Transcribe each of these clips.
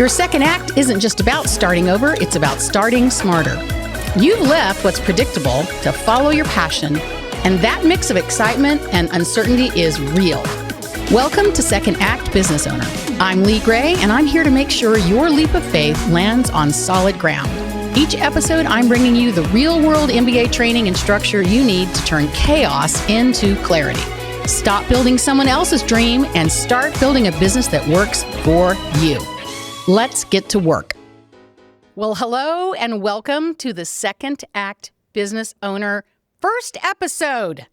Your second act isn't just about starting over, it's about starting smarter. You've left what's predictable to follow your passion, and that mix of excitement and uncertainty is real. Welcome to Second Act Business Owner. I'm Lee Gray, and I'm here to make sure your leap of faith lands on solid ground. Each episode, I'm bringing you the real-world MBA training and structure you need to turn chaos into clarity. Stop building someone else's dream and start building a business that works for you. Let's get to work. Well, hello and welcome to the Second Act Business Owner first episode.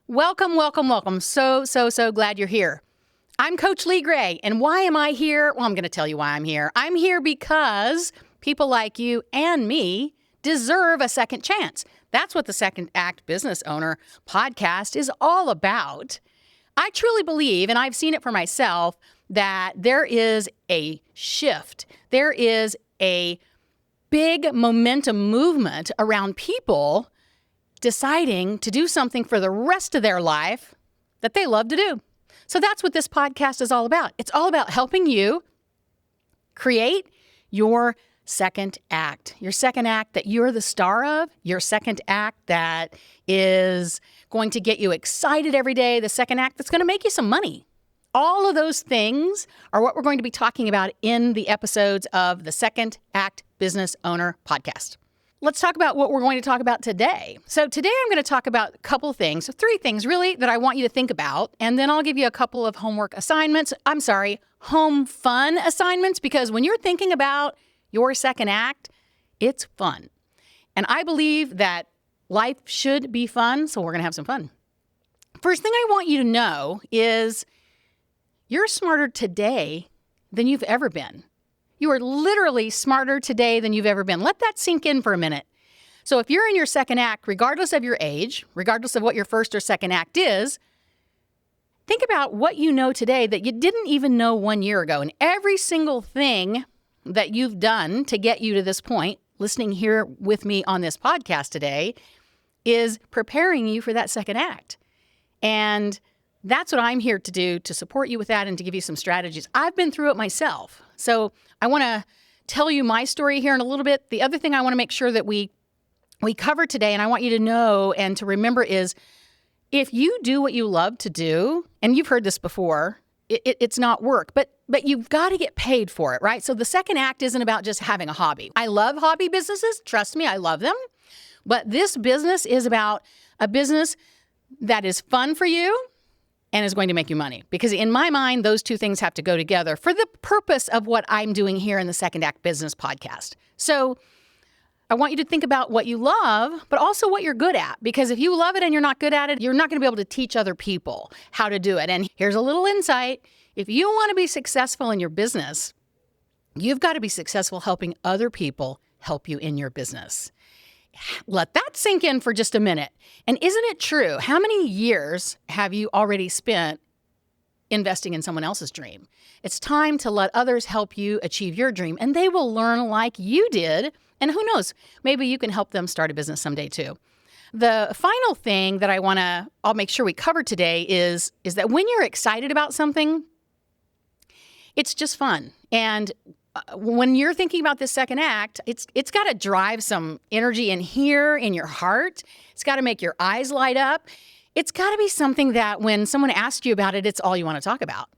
Welcome, welcome, welcome. So glad you're here. I'm Coach Lee Gray, and why am I here? Well, I'm going to tell you why I'm here. I'm here because people like you and me deserve a second chance. That's what the Second Act Business Owner podcast is all about. I truly believe, and I've seen it for myself, that there is a shift. There is a big momentum movement around people deciding to do something for the rest of their life that they love to do. So that's what this podcast is all about. It's all about helping you create your second act that you're the star of, your second act that is going to get you excited every day, the second act that's going to make you some money. All of those things are what we're going to be talking about in the episodes of the Second Act Business Owner podcast. Let's talk about what we're going to talk about today. So today I'm going to talk about a couple things, three things really that I want you to think about, and then I'll give you a couple of home fun assignments, because when you're thinking about your second act, it's fun. And I believe that life should be fun, so we're going to have some fun. First thing I want you to know is you're smarter today than you've ever been. You are literally smarter today than you've ever been. Let that sink in for a minute. So if you're in your second act, regardless of your age, regardless of what your first or second act is, think about what you know today that you didn't even know 1 year ago. And every single thing that you've done to get you to this point, listening here with me on this podcast today, is preparing you for that second act. And that's what I'm here to do, to support you with that and to give you some strategies. I've been through it myself. So I want to tell you my story here in a little bit. The other thing I want to make sure that we cover today, and I want you to know and to remember, is if you do what you love to do, and you've heard this before, it's not work, but you've got to get paid for it, right? So the second act isn't about just having a hobby. I love hobby businesses. Trust me, I love them. But this business is about a business that is fun for you and is going to make you money. Because in my mind, those two things have to go together for the purpose of what I'm doing here in the Second Act Business podcast. So I want you to think about what you love, but also what you're good at. Because if you love it and you're not good at it, you're not going to be able to teach other people how to do it. And here's a little insight. If you want to be successful in your business, you've got to be successful helping other people help you in your business. Let that sink in for just a minute. And isn't it true? How many years have you already spent investing in someone else's dream? It's time to let others help you achieve your dream, and they will learn like you did. And who knows, maybe you can help them start a business someday too. The final thing that I'll make sure we cover today is that when you're excited about something, it's just fun. And when you're thinking about this second act, it's got to drive some energy in here in your heart. It's got to make your eyes light up. It's got to be something that when someone asks you about it, it's all you want to talk about.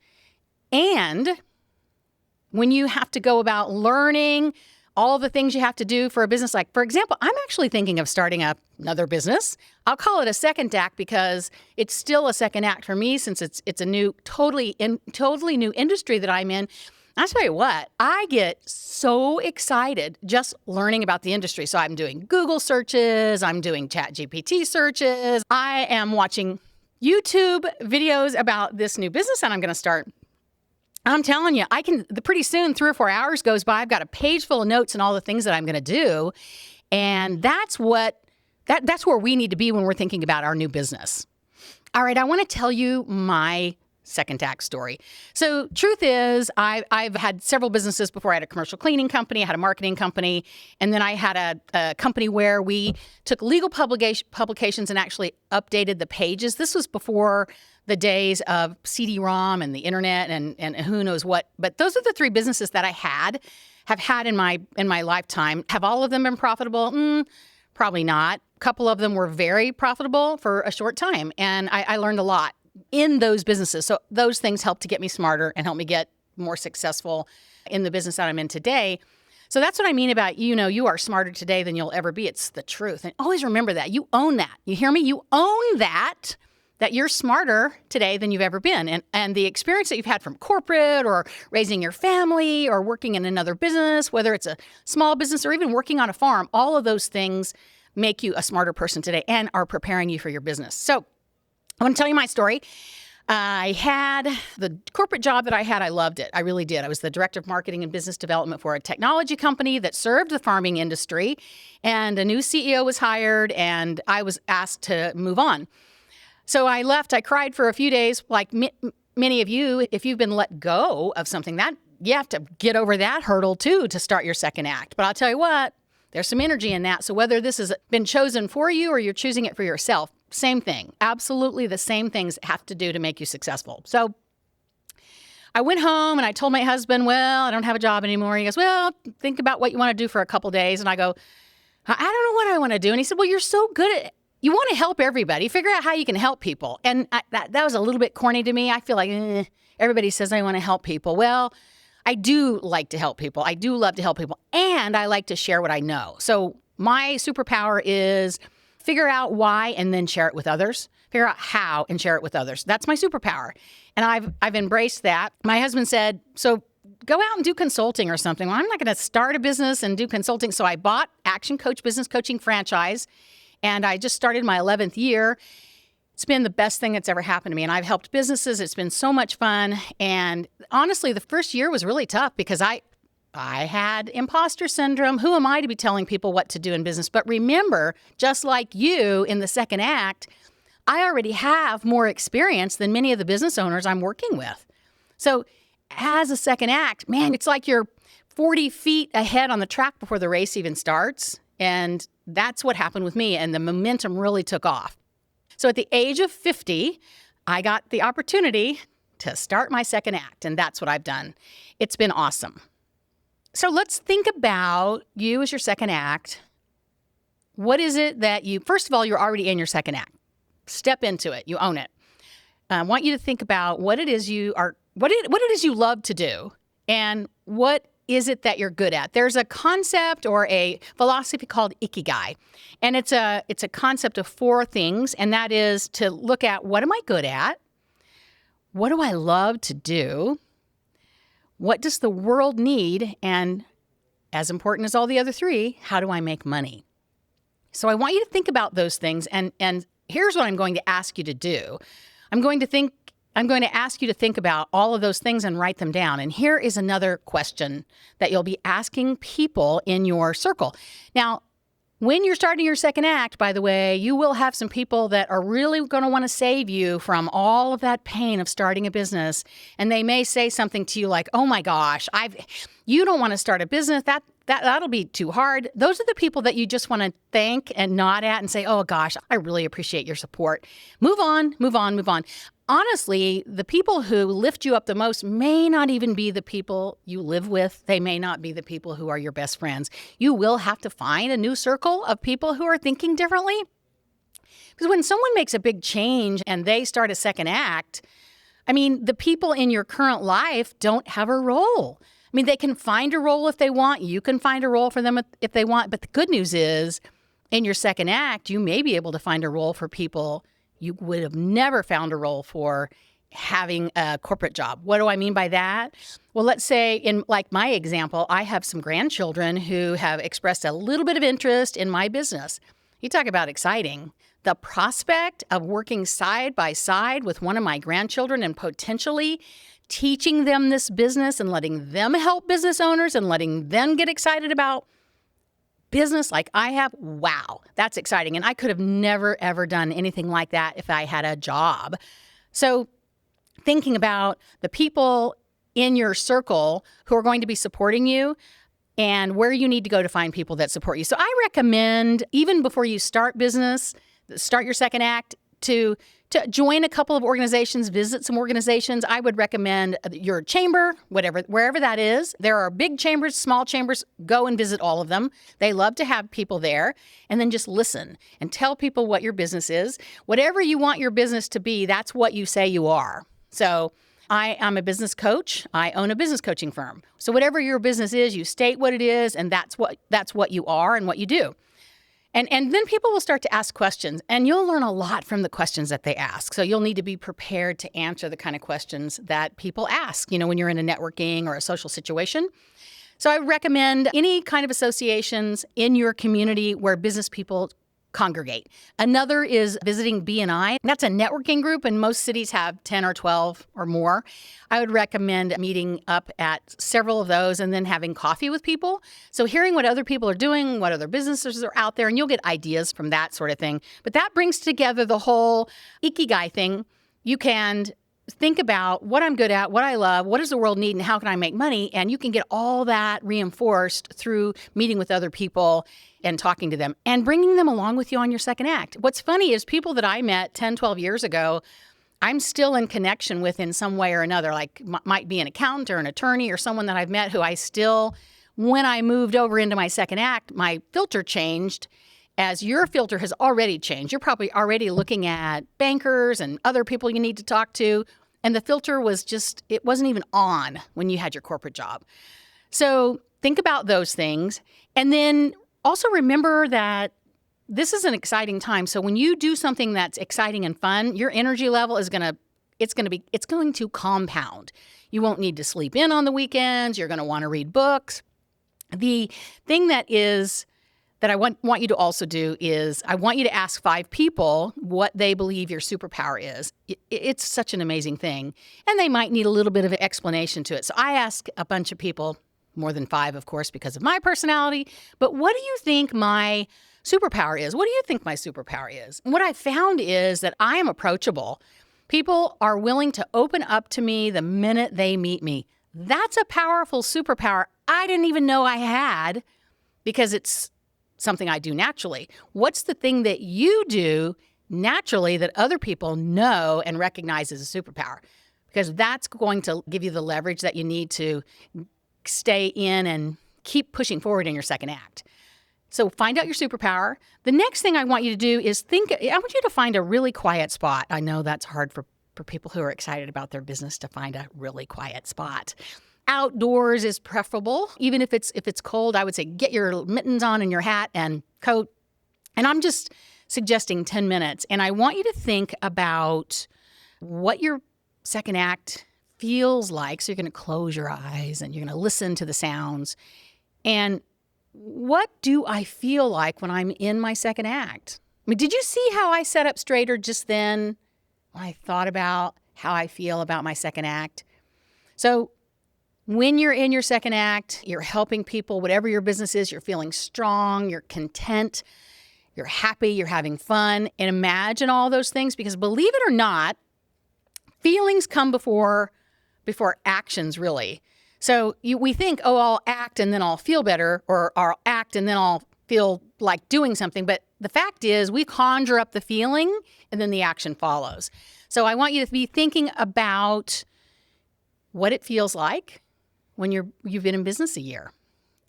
And when you have to go about learning all the things you have to do for a business, like, for example, I'm actually thinking of starting up another business. I'll call it a second act because it's still a second act for me, since it's a new, totally new industry that I'm in. I'll tell you what, I get so excited just learning about the industry. So I'm doing Google searches, I'm doing ChatGPT searches, I am watching YouTube videos about this new business that I'm going to start. I'm telling you, pretty soon, 3 or 4 hours goes by, I've got a page full of notes and all the things that I'm going to do. And that's where we need to be when we're thinking about our new business. All right, I want to tell you my second act story. So truth is, I've had several businesses before. I had a commercial cleaning company, I had a marketing company, and then I had a company where we took legal publications and actually updated the pages. This was before the days of CD-ROM and the internet and who knows what. But those are the three businesses that I have had in my lifetime. Have all of them been profitable? Probably not. A couple of them were very profitable for a short time, and I learned a lot in those businesses. So those things helped to get me smarter and help me get more successful in the business that I'm in today. So that's what I mean about, you are smarter today than you'll ever be. It's the truth. And always remember that. You own that. You hear me? You own that you're smarter today than you've ever been. And the experience that you've had from corporate or raising your family or working in another business, whether it's a small business or even working on a farm, all of those things make you a smarter person today and are preparing you for your business. So I want to tell you my story. I had the corporate job that I had. I loved it. I really did. I was the director of marketing and business development for a technology company that served the farming industry. And a new CEO was hired, and I was asked to move on. So I left. I cried for a few days, like many of you. If you've been let go of something, that you have to get over that hurdle too to start your second act. But I'll tell you what, there's some energy in that. So whether this has been chosen for you or you're choosing it for yourself, same thing. Absolutely the same things have to do to make you successful. So I went home and I told my husband, well, I don't have a job anymore. He goes, well, think about what you want to do for a couple days. And I go, I don't know what I want to do. And he said, well, you're so good at it. You want to help everybody. Figure out how you can help people. And that was a little bit corny to me. I feel like everybody says I want to help people. Well, I do like to help people. I do love to help people. And I like to share what I know. So my superpower is figure out why and then share it with others. Figure out how and share it with others. That's my superpower. And I've embraced that. My husband said, so go out and do consulting or something. Well, I'm not going to start a business and do consulting. So I bought Action Coach Business Coaching Franchise. And I just started my 11th year. It's been the best thing that's ever happened to me. And I've helped businesses. It's been so much fun. And honestly, the first year was really tough because I had imposter syndrome. Who am I to be telling people what to do in business? But remember, just like you in the second act, I already have more experience than many of the business owners I'm working with. So as a second act, man, it's like you're 40 feet ahead on the track before the race even starts. And that's what happened with me, and the momentum really took off. So at the age of 50, I got the opportunity to start my second act, and that's what I've done. It's been awesome. So let's think about you as your second act. What is it that first of all, you're already in your second act. Step into it. You own it. I want you to think about what it is you love to do, and what is it that you're good at? There's a concept or a philosophy called Ikigai. And it's a concept of 4 things. And that is to look at, what am I good at? What do I love to do? What does the world need? And as important as all the other 3, how do I make money? So I want you to think about those things. And here's what I'm going to ask you to do. I'm going to ask you to think about all of those things and write them down. And here is another question that you'll be asking people in your circle. Now, when you're starting your second act, by the way, you will have some people that are really going to want to save you from all of that pain of starting a business. And they may say something to you like, oh my gosh, you don't want to start a business. That'll be too hard. Those are the people that you just want to thank and nod at and say, oh gosh, I really appreciate your support. Move on, move on, move on. Honestly, the people who lift you up the most may not even be the people you live with. They may not be the people who are your best friends. You will have to find a new circle of people who are thinking differently. Because when someone makes a big change and they start a second act, I mean, the people in your current life don't have a role. I mean, they can find a role if they want. You can find a role for them if they want. But the good news is, in your second act, you may be able to find a role for people you would have never found a role for having a corporate job. What do I mean by that? Well, let's say in like my example, I have some grandchildren who have expressed a little bit of interest in my business. You talk about exciting. The prospect of working side by side with one of my grandchildren and potentially teaching them this business and letting them help business owners and letting them get excited about business like I have, wow, that's exciting. And I could have never, ever done anything like that if I had a job. So thinking about the people in your circle who are going to be supporting you and where you need to go to find people that support you. So I recommend, even before you start business, start your second act, to join a couple of organizations, visit some organizations. I would recommend your chamber, wherever that is. There are big chambers, small chambers. Go and visit all of them. They love to have people there. And then just listen and tell people what your business is. Whatever you want your business to be, that's what you say you are. So I'm a business coach. I own a business coaching firm. So whatever your business is, you state what it is, and that's what you are and what you do. And then people will start to ask questions, and you'll learn a lot from the questions that they ask. So you'll need to be prepared to answer the kind of questions that people ask, when you're in a networking or a social situation. So I recommend any kind of associations in your community where business people congregate. Another is visiting BNI. That's a networking group, and most cities have 10 or 12 or more. I would recommend meeting up at several of those and then having coffee with people. So hearing what other people are doing, what other businesses are out there, and you'll get ideas from that sort of thing. But that brings together the whole Ikigai thing. You can think about what I'm good at, what I love, what does the world need, and how can I make money? And you can get all that reinforced through meeting with other people and talking to them and bringing them along with you on your second act. What's funny is people that I met 10, 12 years ago, I'm still in connection with in some way or another, like might be an accountant or an attorney or someone that I've met who I still, when I moved over into my second act, my filter changed. As your filter has already changed. You're probably already looking at bankers and other people you need to talk to. And the filter was it wasn't even on when you had your corporate job. So think about those things. And then also remember that this is an exciting time. So when you do something that's exciting and fun, your energy level is going to compound. You won't need to sleep in on the weekends. You're going to want to read books. The thing that I want you to also do is I want you to ask 5 people what they believe your superpower is. It's such an amazing thing. And they might need a little bit of an explanation to it. So I ask a bunch of people, more than 5, of course, because of my personality. But what do you think my superpower is? What do you think my superpower is? And what I found is that I am approachable. People are willing to open up to me the minute they meet me. That's a powerful superpower I didn't even know I had because it's something I do naturally. What's the thing that you do naturally that other people know and recognize as a superpower? Because that's going to give you the leverage that you need to stay in and keep pushing forward in your second act. So find out your superpower. The next thing I want you to do is I want you to find a really quiet spot. I know that's hard for people who are excited about their business to find a really quiet spot. Outdoors is preferable. Even if it's cold, I would say get your mittens on and your hat and coat. And I'm just suggesting 10 minutes. And I want you to think about what your second act feels like. So you're going to close your eyes and you're going to listen to the sounds. And what do I feel like when I'm in my second act? I mean, did you see how I sat up straighter just then when I thought about how I feel about my second act? So when you're in your second act, you're helping people, whatever your business is, you're feeling strong, you're content, you're happy, you're having fun, and imagine all those things because believe it or not, feelings come before actions really. So we think, I'll act and then I'll feel better, or I'll act and then I'll feel like doing something. But the fact is we conjure up the feeling and then the action follows. So I want you to be thinking about what it feels like when you've been in business a year.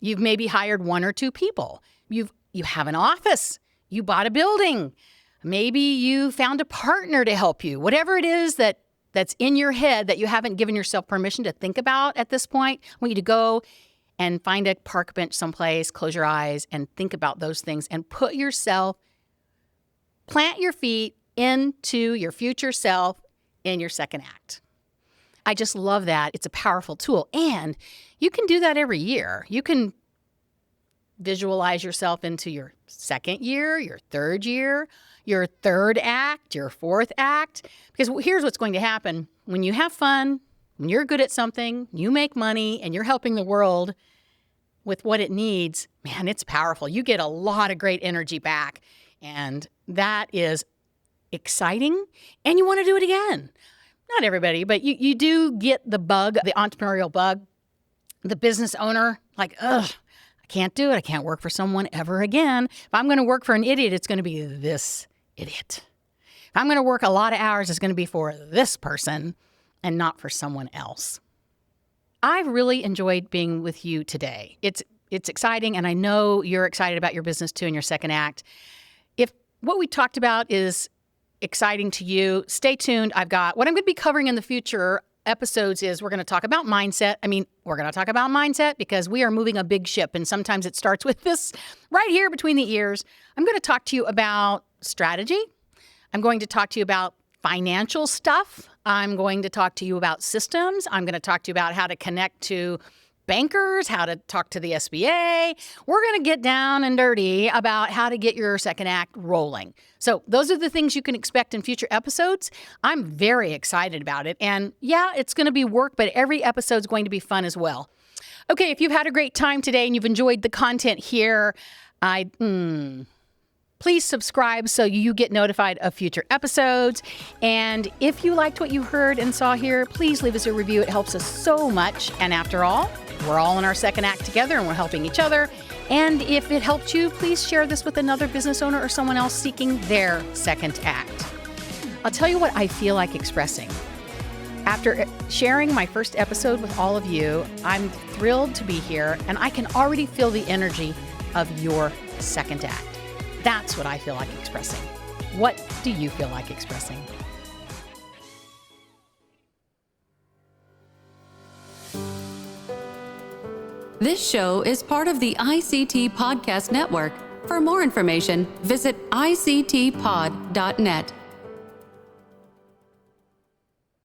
You've maybe hired 1 or 2 people. You have an office. You bought a building. Maybe you found a partner to help you. Whatever it is that's in your head that you haven't given yourself permission to think about at this point, I want you to go and find a park bench someplace, close your eyes, and think about those things and plant your feet into your future self in your second act. I just love that. It's a powerful tool. And you can do that every year. You can visualize yourself into your second year, your third year, your third act, your fourth act. Because here's what's going to happen. When you have fun, when you're good at something, you make money, and you're helping the world with what it needs, man, it's powerful. You get a lot of great energy back. And that is exciting. And you want to do it again. not everybody, but you do get the bug, the entrepreneurial bug, the business owner, like, ugh, I can't do it. I can't work for someone ever again. If I'm going to work for an idiot, it's going to be this idiot. If I'm going to work a lot of hours, it's going to be for this person and not for someone else. I've really enjoyed being with you today. It's exciting, and I know you're excited about your business too in your second act. If what we talked about is exciting to you, stay tuned. What I'm going to be covering in the future episodes is we're going to talk about mindset. We're going to talk about mindset because we are moving a big ship, and sometimes it starts with this right here between the ears. I'm going to talk to you about strategy. I'm going to talk to you about financial stuff. I'm going to talk to you about systems. I'm going to talk to you about how to connect to bankers, how to talk to the SBA. We're going to get down and dirty about how to get your second act rolling. So those are the things you can expect in future episodes. I'm very excited about it. And yeah, it's going to be work, but every episode is going to be fun as well. Okay, if you've had a great time today and you've enjoyed the content here, please subscribe so you get notified of future episodes. And if you liked what you heard and saw here, please leave us a review. It helps us so much. And after all, we're all in our second act together and we're helping each other. And if it helped you, please share this with another business owner or someone else seeking their second act. I'll tell you what I feel like expressing. After sharing my first episode with all of you, I'm thrilled to be here, and I can already feel the energy of your second act. That's what I feel like expressing. What do you feel like expressing? This show is part of the ICT Podcast Network. For more information, visit ictpod.net.